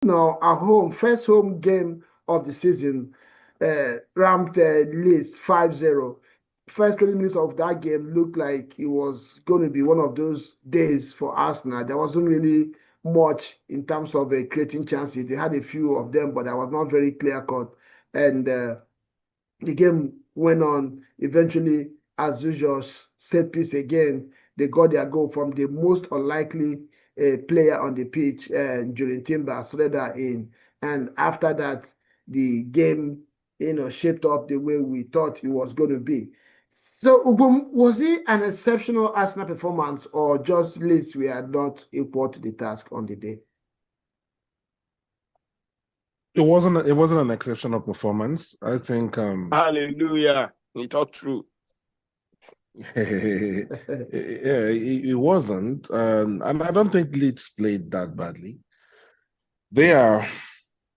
Now, at home, first home game of the season, ramped Leeds 5-0. First 20 minutes of that game looked like it was going to be one of those days for Arsenal. There wasn't really much in terms of creating chances. They had a few of them, but that was not very clear cut. And the game went on. Eventually, as usual, set piece again. They got their goal from the most unlikely player on the pitch during Timber, threaded that in. And after that, the game, shaped up the way we thought it was going to be. So, Ubum, was it an exceptional Arsenal performance, or just Leeds we are not equal to the task on the day? It wasn't an exceptional performance. I think Hallelujah. He talked true. yeah, it wasn't. And I don't think Leeds played that badly. They are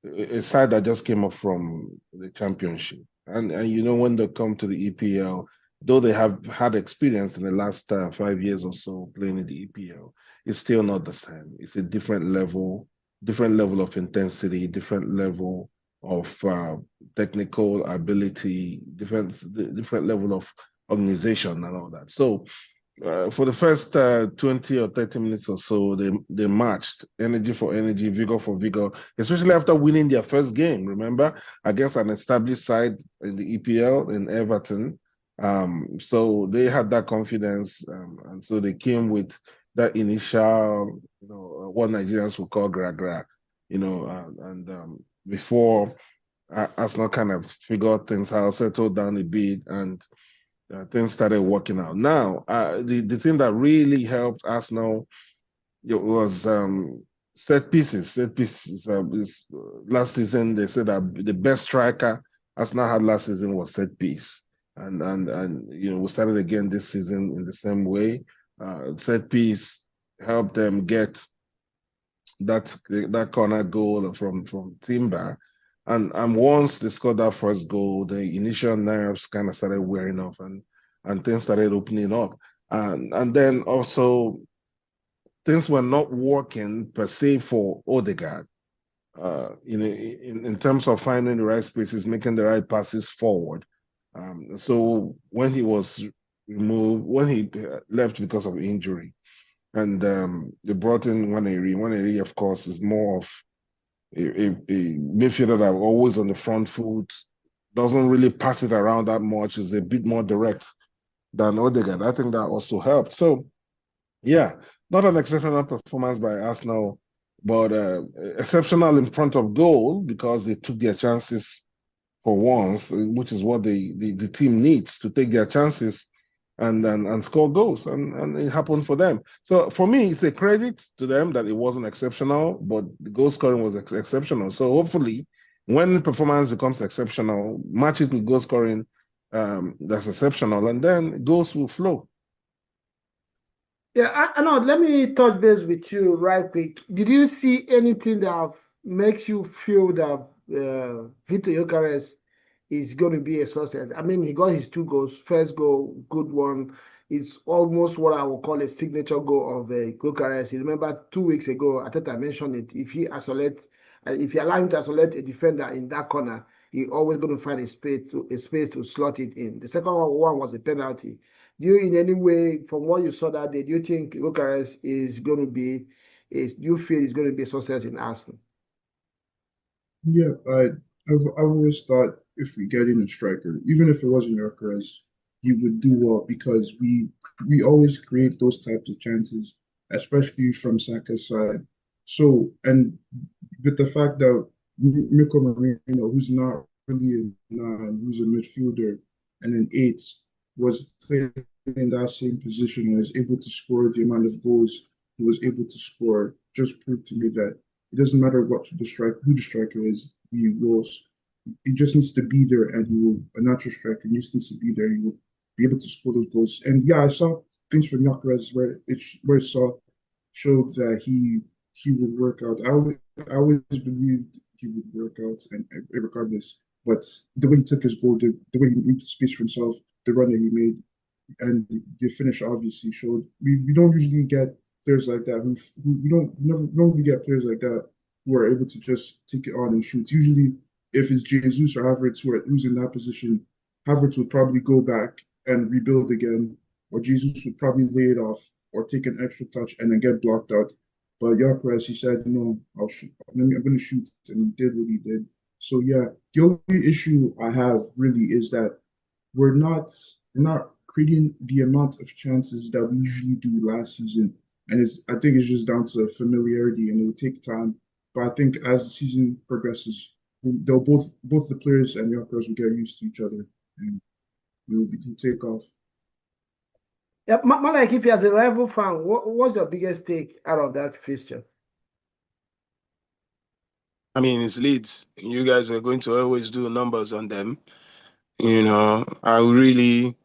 a side that just came up from the championship. And when they come to the EPL, though they have had experience in the last 5 years or so playing in the EPL, it's still not the same. It's a different level of intensity, different level of technical ability, different level of organization and all that. So for the first 20 or 30 minutes or so, they matched energy for energy, vigor for vigor, especially after winning their first game, remember, against an established side in the EPL in Everton. So they had that confidence, and so they came with that initial, what Nigerians would call gra gra, and before Arsenal kind of figured things out, settled down a bit, and things started working out. Now, the thing that really helped Arsenal was set pieces. Set pieces. Last season, they said that the best striker Arsenal had last season was set piece, and we started again this season in the same way. Set piece helped them get that corner goal from Timber. And once they scored that first goal, the initial nerves kind of started wearing off, and things started opening up. And then also things were not working per se for Odegaard. In terms of finding the right spaces, making the right passes forward. So when he was removed, when he left because of injury, and they brought in Waneri. Waneri, of course, is more of a midfielder that always on the front foot, doesn't really pass it around that much, is a bit more direct than Odegaard. I think that also helped. So, yeah, not an exceptional performance by Arsenal, but exceptional in front of goal because they took their chances for once, which is what the team needs to take their chances and score goals, and it happened for them. So for me, it's a credit to them that it wasn't exceptional, but the goal scoring was exceptional. So hopefully, when performance becomes exceptional, match it with goal scoring that's exceptional, and then goals will flow. Yeah, I know. Let me touch base with you right quick. Did you see anything that makes you feel that Viktor Gyökeres is going to be a success? I mean, he got his two goals. First goal, good one. It's almost what I would call a signature goal of Gyökeres. You remember 2 weeks ago, I thought I mentioned it. If you allow him to isolate a defender in that corner, he always going to find a space to slot it in. The second one was a penalty. Do you in any way, from what you saw that day, do you think Gyokeres is going to be, do you feel is going to be a success in Arsenal? Yeah, I've always thought if we get in a striker, even if it wasn't Gyökeres, he would do well because we always create those types of chances, especially from Saka's side. So, and with the fact that Mikel Marino, who's not really a nine, who's a midfielder, and an eight, was playing in that same position and was able to score the amount of goals he was able to score, just proved to me that it doesn't matter who the striker is, he just needs to be there, and he will a natural striker just needs to be there. He will be able to score those goals. And yeah, I saw things from Gyökeres where it showed that he would work out. I always believed he would work out, and regardless. But the way he took his goal, the way he made space for himself, the run that he made, and the finish obviously showed. We don't usually get players like that. We don't really get players like that who are able to just take it on and shoot. Usually, if it's Jesus or Havertz who's in that position, Havertz would probably go back and rebuild again, or Jesus would probably lay it off or take an extra touch and then get blocked out. But Gyökeres, he said, no, I'll shoot. I'm going to shoot. And he did what he did. So, yeah, the only issue I have really is that we're not creating the amount of chances that we usually do last season. And I think it's just down to familiarity and it will take time. But I think as the season progresses, they'll both the players and the Gyökeres will get used to each other and it'll take off. Yeah, Malik, if you as a rival fan, what's your biggest take out of that fixture? I mean, it's Leeds. You guys are going to always do numbers on them. You know, I really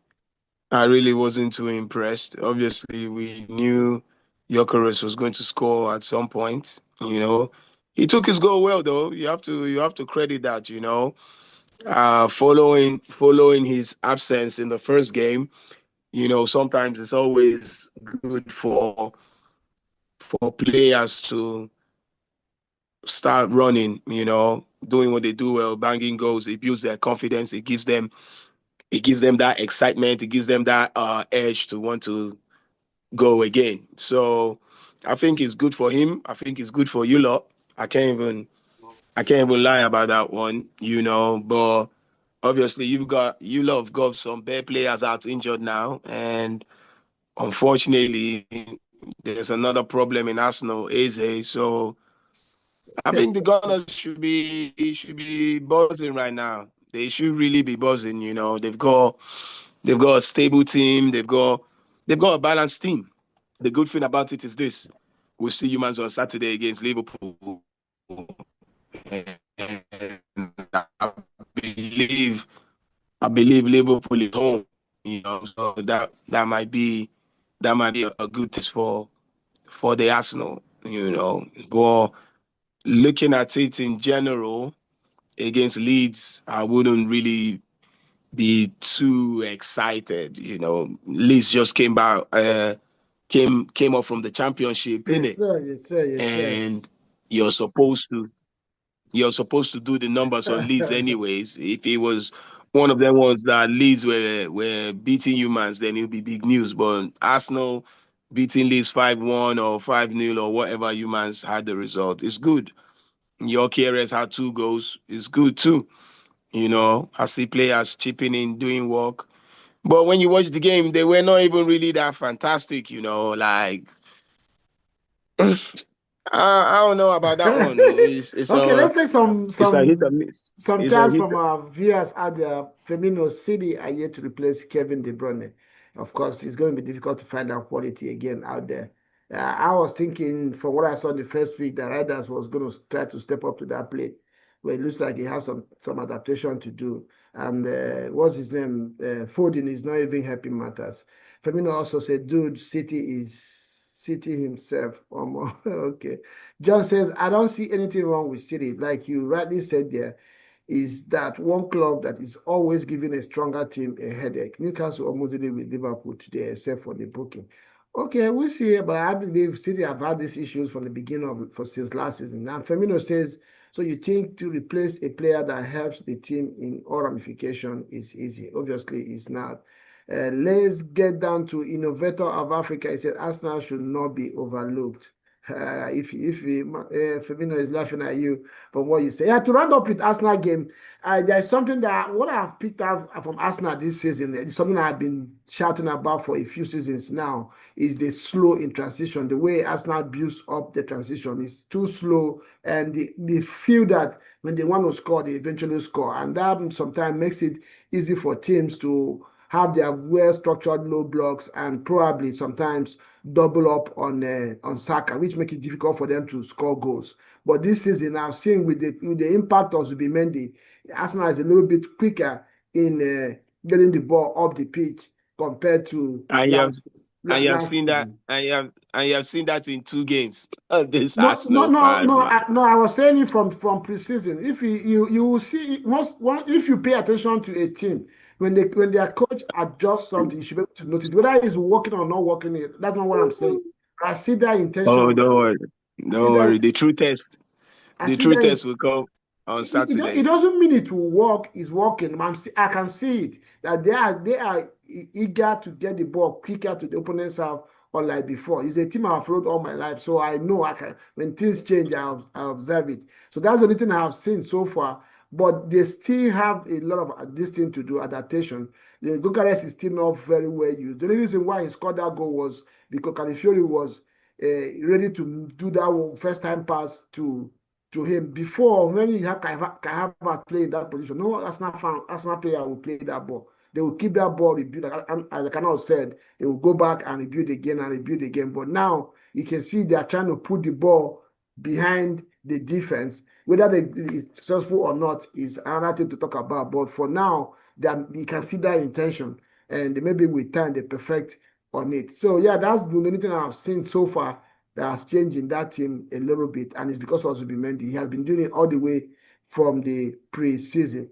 wasn't too impressed. Obviously, we knew Gyökeres was going to score at some point. You know, he took his goal well though. You have to credit that. You know, following his absence in the first game. You know, sometimes it's always good for players to start running. You know, doing what they do well, banging goals. It builds their confidence. It gives them that excitement. It gives them that edge to want to go again. So I think it's good for him. I think it's good for you lot. I can't even lie about that one, you know. But obviously you lot have got some bad players out injured now, and unfortunately there's another problem in Arsenal, Eze. So I think the Gunners should be buzzing right now. They should really be buzzing, you know. They've got a stable team. They've got a balanced team. The good thing about it is this: we'll see humans on Saturday against Liverpool. And believe I believe Liverpool is home. You know, so that might be a good test for the Arsenal. You know, but looking at it in general against Leeds, I wouldn't really be too excited. You know, Leeds just came back, came up from the championship, Yes, innit? sir. Yes, sir. Yes, And you're supposed to do the numbers on Leeds sir. anyways. If it was one of them ones that Leeds were beating humans, then it'll be big news. But Arsenal beating Leeds 5-1 or 5-0 or whatever humans had the result. It's good. Gyokeres had 2 goals. It's good too. You know, I see players chipping in, doing work. But when you watch the game, they were not even really that fantastic, you know, like I don't know about that one. Okay, let's take It's a hit or miss. some It's a chance hit. from our viewers out there. Firmino City are yet to replace Kevin De Bruyne. Of course, it's going to be difficult to find out quality again out there. I was thinking, from what I saw in the first week, that Riders was going to try to step up to that plate, where it looks like he has some adaptation to do. And what's his name? Foden is not even helping matters. Firmino also said, "Dude, City is City himself." Okay. John says, "I don't see anything wrong with City. Like you rightly said there, is that one club that is always giving a stronger team a headache. Newcastle almost did it with Liverpool today, except for the booking." Okay, we'll see. But I believe City have had these issues from the beginning since last season. Now, Firmino says, "So you think to replace a player that helps the team in all ramification is easy?" Obviously, it's not. Let's get down to innovator of Africa. He said Arsenal should not be overlooked. If Firmino is laughing at you from what you say. Yeah, to round up with Arsenal game, there's something that what I've picked up from Arsenal this season, it's something I've been shouting about for a few seasons now, is the slow in transition. The way Arsenal builds up the transition is too slow, and they feel that when they want to score, they eventually score. And that sometimes makes it easy for teams to have their well-structured low blocks and probably sometimes double up on Saka, which make it difficult for them to score goals. But this season, I've seen with the impact of Zubimendi, Arsenal is a little bit quicker in getting the ball up the pitch compared to And you have last seen that, season. and you have seen that in 2 games. This No, no, Arsenal no, fan, no, man. no. I was saying it from preseason. If you will see it, if you pay attention to a team when their coach adjusts something, you should be able to notice whether it's working or not working. That's not what I'm saying. I see that Oh, intention. don't worry, I see don't that. worry. The true test The true test will come on It Saturday. doesn't mean it will work. It's working. I can see it that they are eager to get the ball quicker to the opponent's half, unlike before. It's a team I've followed all my life, so I know I can. When things change, I observe it. So that's the only thing I have seen so far. But they still have a lot of this thing to do, adaptation. The Gyokeres is still not very well used. The only reason why he scored that goal was because Calafiori was ready to do that first time pass to him. Before, when you have Kayava playing that position, no Arsenal player will play that ball. They will keep that ball rebuild. As I cannot said, they will go back and rebuild again and rebuild again. But now you can see they are trying to put the ball behind the defense. Whether they successful or not is another thing to talk about. But for now, you can see that intention, and maybe with time they perfect on it. So yeah, that's the only thing I've seen so far that has changed in that team a little bit, and it's because of Zubimendi. He has been doing it all the way from the pre-season.